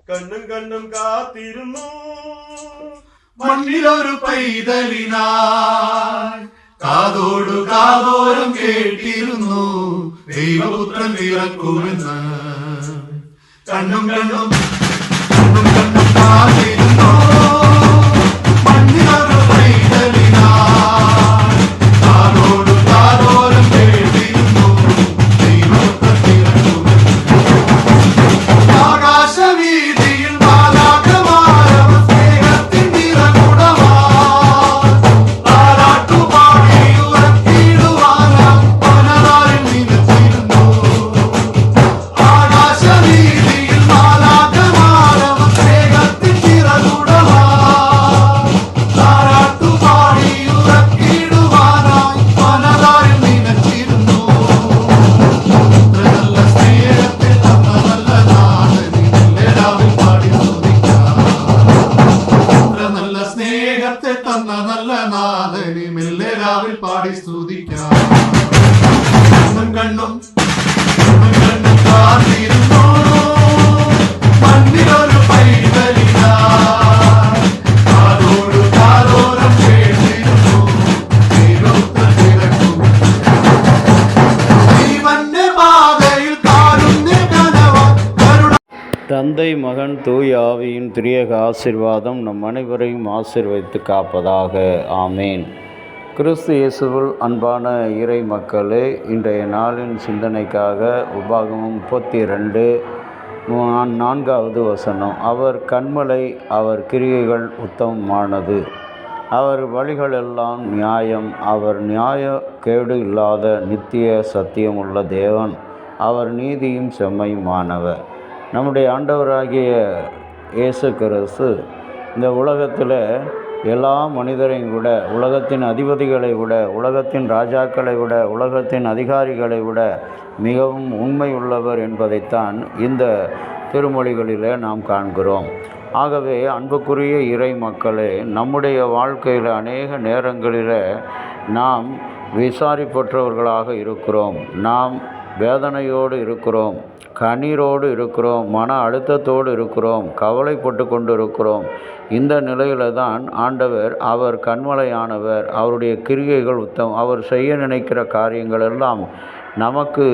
കണ്ണും കണ്ണും കാത്തിരുന്നു മണ്ണിലൊരു പൈതലിനായി കാതോടു കാതോരം കേട്ടിരുന്നു ദൈവപുത്രൻ പിറക്കുമെന്ന്. കണ്ണും കണ്ണും കണ്ണും കണ്ണും കാത്തിരുന്നു മണ്ണിലൊരു പൈതലിനായി കാതോടു കാതോരം കേട്ടിരുന്നു ദൈവപുത്രൻ പിറക്കുമെന്ന്. ആകാശവീതിയിൽ മാലാഖമാരവർ സ്നേഹത്തിൻ നിറകുടമായി താരാട്ടുപാടി ഉറക്കിടുവാനായി പനതാരിൽ നിലച്ചിരുന്നു. ആകാശവീതിയിൽ മാലാഖമാരവർ സ്നേഹത്തിൻ നിറകുടമായി താരാട്ടുപാടി ഉറക്കിടുവാനായി പനതാരിൽ നിലച്ചിരുന്നു. നല്ല സ്നേഹത്തെ തന്ന നല്ല നാഥനിൽ പാടി സ്തുതിക്കാം. നല്ല സ്നേഹത്തെ തന്ന നല്ല നാഥനി മെല്ലെ രാവിൽ പാടി സ്തുതിക്കാം. കണ്ണും കണ്ണും കണ്ണും കണ്ണും കാത്തിരുന്നു മണ്ണിലൊരു പൈതലിനായി കാതോടു കാതോരം കേട്ടിരുന്നു ദൈവപുത്രൻ പിറക്കുമെന്ന്. ജീവന്റെ പാതയിൽ കാരുണ്യ കനവാൻ കരുണ. தந்தை மகன் தூய் ஆவியின் திரியக ஆசீர்வாதம் நம் அனைவரையும் ஆசீர்வதித்து காப்பதாக. ஆமேன். கிறிஸ்து இயேசுவில் அன்பான இறை மக்களே, இன்றைய நாளின் சிந்தனைக்காக உபாகமம் 32:4 வசனம். அவர் கன்மலை, அவர் கிரியைகள் உத்தமமானது, அவர் வழிகளெல்லாம் நியாயம், அவர் நியாய கேடு இல்லாத நித்திய சத்தியமுள்ள தேவன், அவர் நீதியும் செம்மையுமானவர். நம்முடைய ஆண்டவராகிய இயேசு கிறிஸ்து இந்த உலகத்தில் எல்லா மனிதரையும் விட, உலகத்தின் அதிபதிகளை விட, உலகத்தின் ராஜாக்களை விட, உலகத்தின் அதிகாரிகளை விட மிகவும் உண்மை உள்ளவர் என்பதைத்தான் இந்த திருமொழிகளில் நாம் காண்கிறோம். ஆகவே அன்புக்குரிய இறை மக்களே, நம்முடைய வாழ்க்கையில் அநேக நேரங்களில் நாம் விசாரிப்பற்றவர்களாக இருக்கிறோம். நாம் வேதனையோடு இருக்கிறோம், கண்ணீரோடு இருக்கிறோம், மன அழுத்தத்தோடு இருக்கிறோம், கவலைப்பட்டு கொண்டு இருக்கிறோம். இந்த நிலையில் தான் ஆண்டவர், அவர் கன்மலையானவர், அவருடைய கிரியைகள் அவர் செய்ய நினைக்கிற காரியங்கள் எல்லாம் நமக்கு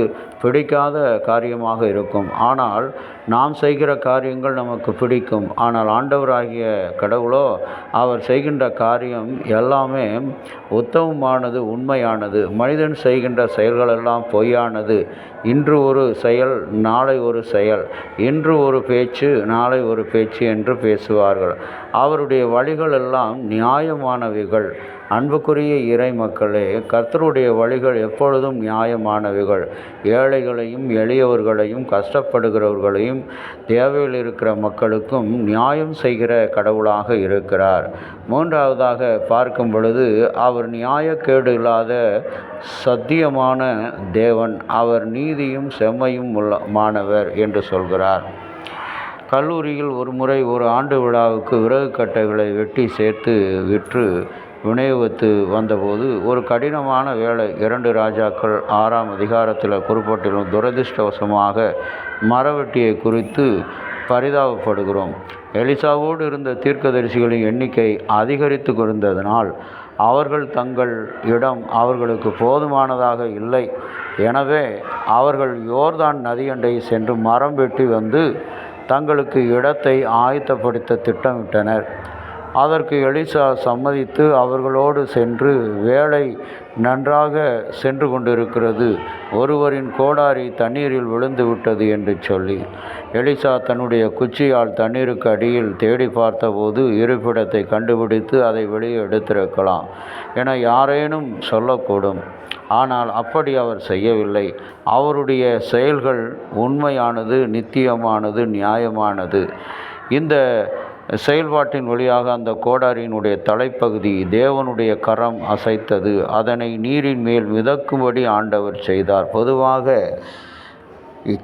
பிடிக்காத காரியமாக இருக்கும். ஆனால் நாம் செய்கிற காரியங்கள் நமக்கு பிடிக்கும். ஆனால் ஆண்டவராகிய கடவுளோ அவர் செய்கின்ற காரியம் எல்லாமே உத்தமமானது, உண்மையானது. மனிதன் செய்கின்ற செயல்களெல்லாம் பொய்யானது. இன்று ஒரு செயல், நாளை ஒரு செயல், இன்று ஒரு பேச்சு, நாளை ஒரு பேச்சு என்று பேசுவார்கள். அவருடைய வழிகள் எல்லாம் நியாயமானவைகள். அன்புக்குரிய இறை மக்களே, கர்த்தருடைய வழிகள் எப்பொழுதும் நியாயமானவைகள். ஏழைகளையும் எளியவர்களையும் கஷ்டப்படுகிறவர்களையும் தேவையில் இருக்கிற மக்களுக்கும் நியாயம் செய்கிற கடவுளாக இருக்கிறார். மூன்றாவதாக பார்க்கும் பொழுது, அவர் நியாயக்கேடு இல்லாத சத்தியமான தேவன், அவர் நீதியும் செம்மையும் மானவர் என்று சொல்கிறார். கல்லூரியில் ஒரு முறை ஒரு ஆண்டு விழாவுக்கு விறகு கட்டைகளை வெட்டி சேர்த்து விற்று விநியோகித்து வந்தபோது ஒரு கடினமான வேலை. 2 ராஜாக்கள் 6ஆம் அதிகாரத்தில் குறிப்பிட்டிருந்த துரதிர்ஷ்டவசமாக மரவெட்டியை குறித்து பரிதாபப்படுகிறோம். எலிசாவோடு இருந்த தீர்க்கதரிசிகளின் எண்ணிக்கை அதிகரித்து கொண்டிருந்ததனால் அவர்கள் தங்கள் இடம் அவர்களுக்கு போதுமானதாக இல்லை. எனவே அவர்கள் யோர்தான் நதியண்டை சென்று மரம் வெட்டி வந்து தங்களுக்கு இடத்தை ஆயத்தப்படுத்த திட்டமிட்டனர். அதற்கு எலிசா சம்மதித்து அவர்களோடு சென்று, வேலை நன்றாக சென்று கொண்டிருக்கிறது, ஒருவரின் கோடாரி தண்ணீரில் விழுந்து விட்டது என்று சொல்லி எலிசா தன்னுடைய குச்சியால் தண்ணீருக்கு அடியில் தேடி பார்த்தபோது இருப்பிடத்தை கண்டுபிடித்து அதை வெளியே எடுத்திருக்கலாம் என யாரேனும் சொல்லக்கூடும். ஆனால் அப்படி அவர் செய்யவில்லை. அவருடைய செயல்கள் உண்மையானது, நித்தியமானது, நியாயமானது. இந்த செயல்பாட்டின் வழியாக அந்த கோடாரியினுடைய தலைப்பகுதி தேவனுடைய கரம் அசைத்தது. அதனை நீரின் மேல் மிதக்கும்படி ஆண்டவர் செய்தார். பொதுவாக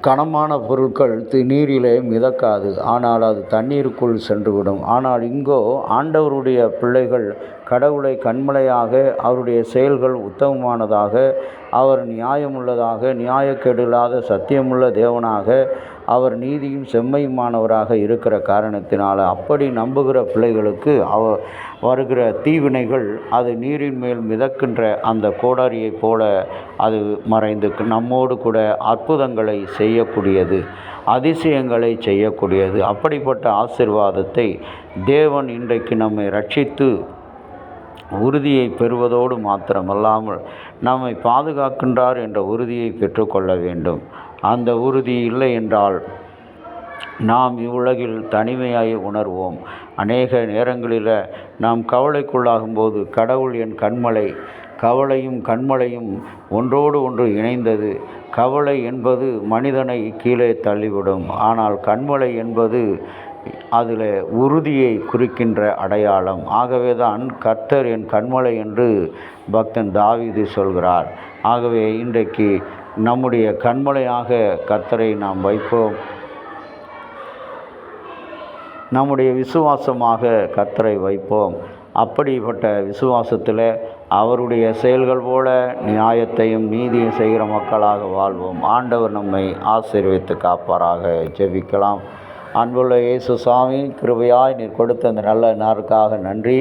கனமான பொருட்கள் நீரிலே மிதக்காது, ஆனால் அது தண்ணீருக்குள் சென்றுவிடும். ஆனால் இங்கோ ஆண்டவருடைய பிள்ளைகள் கடவுளை கண்மலையாக, அவருடைய செயல்கள் உத்தமமானதாக, அவர் நியாயமுள்ளதாக, நியாயக்கேடில்லாத சத்தியமுள்ள தேவனாக, அவர் நீதியும் செம்மையுமானவராக இருக்கிற காரணத்தினால் அப்படி நம்புகிற பிள்ளைகளுக்கு வருகிற தீவினைகள் அது நீரின் மேல் மிதக்கின்ற அந்த கோடாரியைப் போல அது மறைந்து நம்மோடு கூட அற்புதங்களை செய்யக்கூடியது, அதிசயங்களை செய்யக்கூடியது. அப்படிப்பட்ட ஆசீர்வாதத்தை தேவன் இன்றைக்கு நம்மை ரட்சித்து உறுதியை பெறுவதோடு மாத்திரமல்லாமல் நம்மை பாதுகாக்கின்றார் என்ற உறுதியை பெற்றுக்கொள்ள வேண்டும். அந்த உறுதி இல்லை என்றால் நாம் இவ்வுலகில் தனிமையாய் உணர்வோம். அநேக நேரங்களில் நாம் கவலைக்குள்ளாகும்போது கடவுள் என் கண்மலை, கவலையும் கண்மலையும் ஒன்றோடு ஒன்று இணைந்தது. கவலை என்பது மனிதனை கீழே தள்ளிவிடும், ஆனால் கண்மலை என்பது அதில் உறுதியை குறிக்கின்ற அடையாளம். ஆகவே தான் கர்த்தர் என் கண்மலை என்று பக்தன் தாவீது சொல்கிறார். ஆகவே இன்றைக்கு நம்முடைய கண்மலையாக கர்த்தரை நாம் வைப்போம். நம்முடைய விசுவாசமாக கர்த்தரை வைப்போம். அப்படிப்பட்ட விசுவாசத்தில் அவருடைய செயல்கள் போல நியாயத்தையும் நீதியும் செய்கிற மக்களாக வாழ்வோம். ஆண்டவர் நம்மை ஆசீர்வதித்து காப்பாராக. ஜெபிக்கலாம். அன்புள்ள இயேசு சாமி, கிருபையாய் நீர் கொடுத்த அந்த நல்ல நாளுக்காக நன்றி.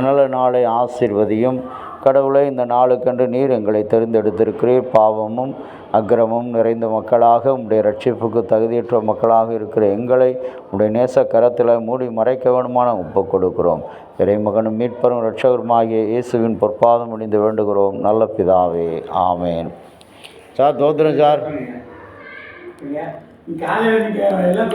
நல்ல நாளை ஆசீர்வதியும். கடவுளை இந்த நாளுக்கென்று நீர் எங்களை தெரிந்தெடுத்திருக்கிறீர். பாவமும் அக்கிரமும் நிறைந்த மக்களாக, உம்முடைய ரட்சிப்புக்கு தகுதியற்ற மக்களாக இருக்கிற எங்களை உம்முடைய நேச கரத்தில் மூடி மறைக்க வேண்டுமான ஒப்புக் கொடுக்கிறோம். இறைமகனும் மீட்பரும் இரட்சகருமாகிய இயேசுவின் பொற்பாதம் அணிந்து வேண்டுகிறோம் நல்ல பிதாவே. ஆமேன். சார் தோத்திரம் சார். காலையில் எல்லாம்